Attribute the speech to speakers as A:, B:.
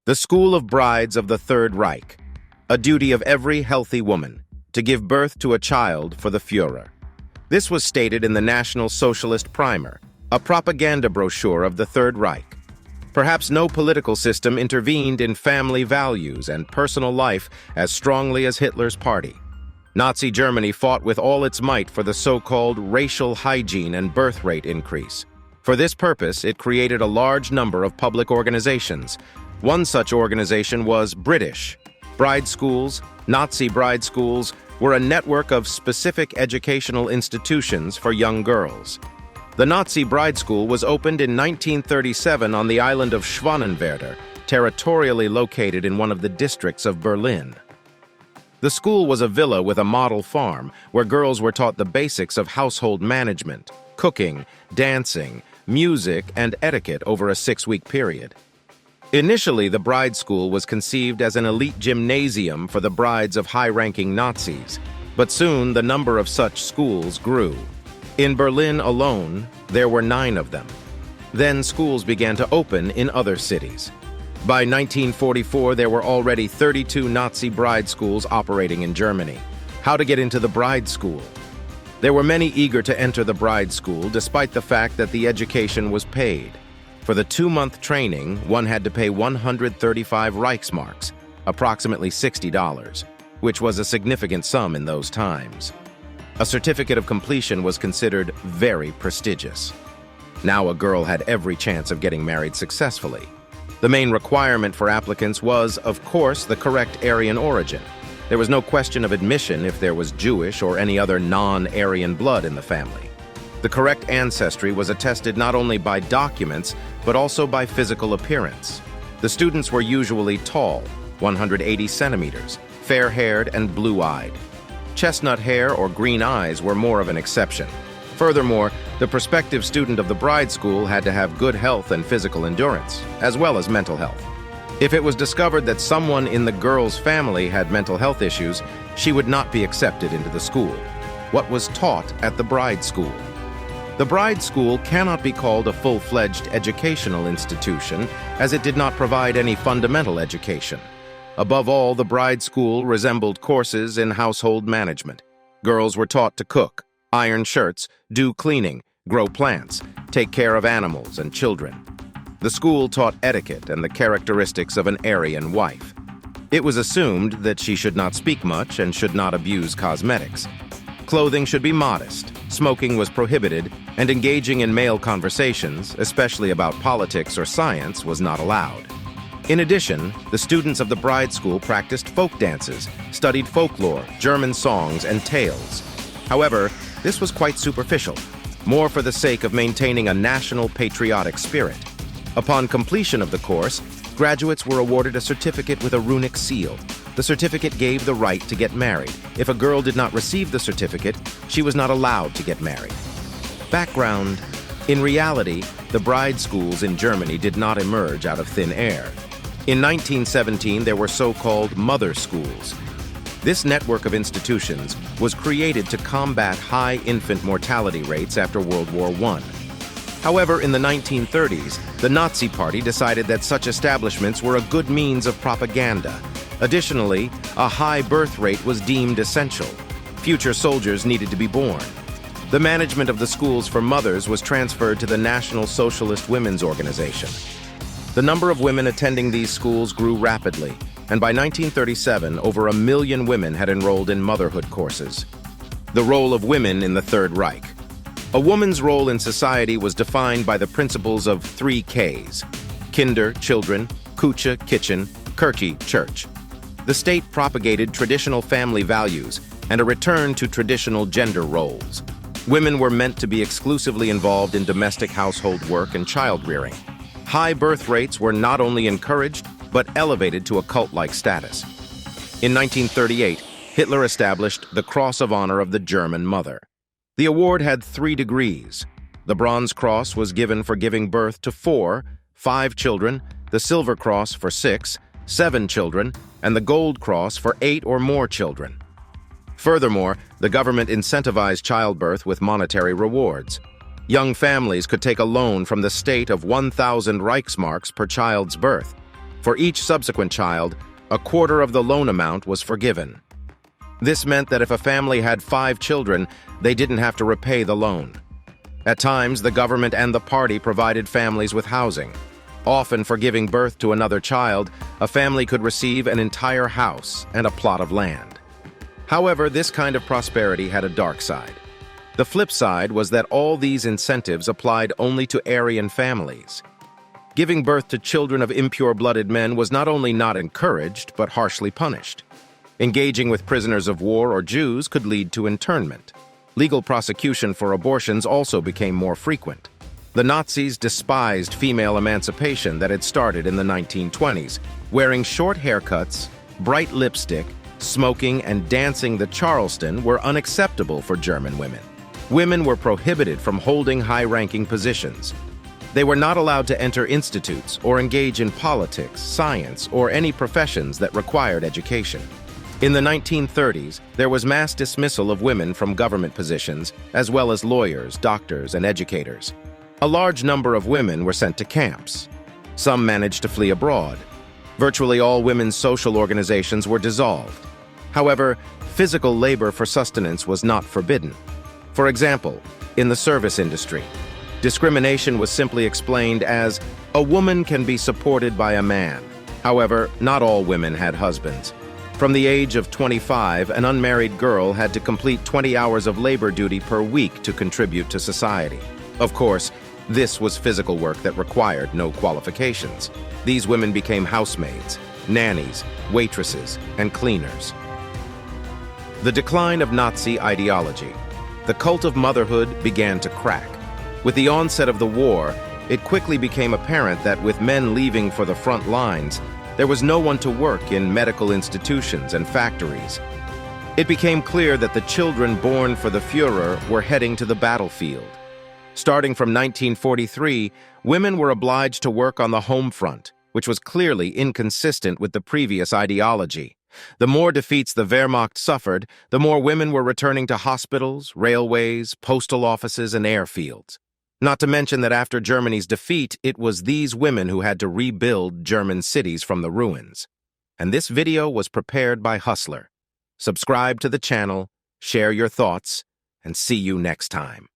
A: The school of brides of the Third Reich, a duty of every healthy woman, to give birth to a child for the Führer. This was stated in the National Socialist primer, a propaganda brochure of the Third Reich. Perhaps no political system intervened in family values and personal life as strongly as Hitler's party. Nazi Germany fought with all its might for the so-called racial hygiene and birth rate increase. For this purpose, it created a large number of public organizations. One such organization was British. Bride schools, Nazi bride schools, were a network of specific educational institutions for young girls. The Nazi bride school was opened in 1937 on the island of Schwanenwerder, territorially located in one of the districts of Berlin. The school was a villa with a model farm where girls were taught the basics of household management, cooking, dancing, music, and etiquette over a 6-week period. Initially, the bride school was conceived as an elite gymnasium for the brides of high-ranking Nazis, but soon the number of such schools grew. In Berlin alone, there were 9 of them. Then schools began to open in other cities. By 1944, there were already 32 Nazi bride schools operating in Germany. How to get into the bride school? There were many eager to enter the bride school, despite the fact that the education was paid. For the 2-month training, one had to pay 135 Reichsmarks, approximately $60, which was a significant sum in those times. A certificate of completion was considered very prestigious. Now a girl had every chance of getting married successfully. The main requirement for applicants was, of course, the correct Aryan origin. There was no question of admission if there was Jewish or any other non-Aryan blood in the family. The correct ancestry was attested not only by documents, but also by physical appearance. The students were usually tall, 180 centimeters, fair-haired and blue-eyed. Chestnut hair or green eyes were more of an exception. Furthermore, the prospective student of the bride school had to have good health and physical endurance, as well as mental health. If it was discovered that someone in the girl's family had mental health issues, she would not be accepted into the school. What was taught at the bride school? The bride school cannot be called a full-fledged educational institution, as it did not provide any fundamental education. Above all, the bride school resembled courses in household management. Girls were taught to cook, iron shirts, do cleaning, grow plants, take care of animals and children. The school taught etiquette and the characteristics of an Aryan wife. It was assumed that she should not speak much and should not abuse cosmetics. Clothing should be modest, smoking was prohibited, and engaging in male conversations, especially about politics or science, was not allowed. In addition, the students of the bride school practiced folk dances, studied folklore, German songs, and tales. However, this was quite superficial, more for the sake of maintaining a national patriotic spirit. Upon completion of the course, graduates were awarded a certificate with a runic seal. The certificate gave the right to get married. If a girl did not receive the certificate, she was not allowed to get married. Background: in reality, the bride schools in Germany did not emerge out of thin air. In 1917, there were so-called mother schools. This network of institutions was created to combat high infant mortality rates after World War I. However, in the 1930s, the Nazi Party decided that such establishments were a good means of propaganda. Additionally, a high birth rate was deemed essential. Future soldiers needed to be born. The management of the schools for mothers was transferred to the National Socialist Women's Organization. The number of women attending these schools grew rapidly, and by 1937, over 1 million women had enrolled in motherhood courses. The role of women in the Third Reich. A woman's role in society was defined by the principles of 3 Ks: Kinder, children; Küche, kitchen; Kirche, church. The state propagated traditional family values and a return to traditional gender roles. Women were meant to be exclusively involved in domestic household work and child-rearing. High birth rates were not only encouraged, but elevated to a cult-like status. In 1938, Hitler established the Cross of Honor of the German Mother. The award had 3 degrees. The Bronze Cross was given for giving birth to 4, 5 children, the Silver Cross for 6, 7 children, and the Gold Cross for 8 or more children. Furthermore, the government incentivized childbirth with monetary rewards. Young families could take a loan from the state of 1,000 Reichsmarks per child's birth. For each subsequent child, a quarter of the loan amount was forgiven. This meant that if a family had 5 children, they didn't have to repay the loan. At times, the government and the party provided families with housing. Often, for giving birth to another child, a family could receive an entire house and a plot of land. However, this kind of prosperity had a dark side. The flip side was that all these incentives applied only to Aryan families. Giving birth to children of impure-blooded men was not only not encouraged, but harshly punished. Engaging with prisoners of war or Jews could lead to internment. Legal prosecution for abortions also became more frequent. The Nazis despised female emancipation that had started in the 1920s. Wearing short haircuts, bright lipstick, smoking, and dancing the Charleston were unacceptable for German women. Women were prohibited from holding high-ranking positions. They were not allowed to enter institutes or engage in politics, science, or any professions that required education. In the 1930s, there was mass dismissal of women from government positions, as well as lawyers, doctors, and educators. A large number of women were sent to camps. Some managed to flee abroad. Virtually all women's social organizations were dissolved. However, physical labor for sustenance was not forbidden. For example, in the service industry, discrimination was simply explained as, a woman can be supported by a man. However, not all women had husbands. From the age of 25, an unmarried girl had to complete 20 hours of labor duty per week to contribute to society. Of course, this was physical work that required no qualifications. These women became housemaids, nannies, waitresses, and cleaners. The decline of Nazi ideology. The cult of motherhood began to crack. With the onset of the war, it quickly became apparent that with men leaving for the front lines, there was no one to work in medical institutions and factories. It became clear that the children born for the Führer were heading to the battlefield. Starting from 1943, women were obliged to work on the home front, which was clearly inconsistent with the previous ideology. The more defeats the Wehrmacht suffered, the more women were returning to hospitals, railways, postal offices, and airfields. Not to mention that after Germany's defeat, it was these women who had to rebuild German cities from the ruins. And this video was prepared by Hustler. Subscribe to the channel, share your thoughts, and see you next time.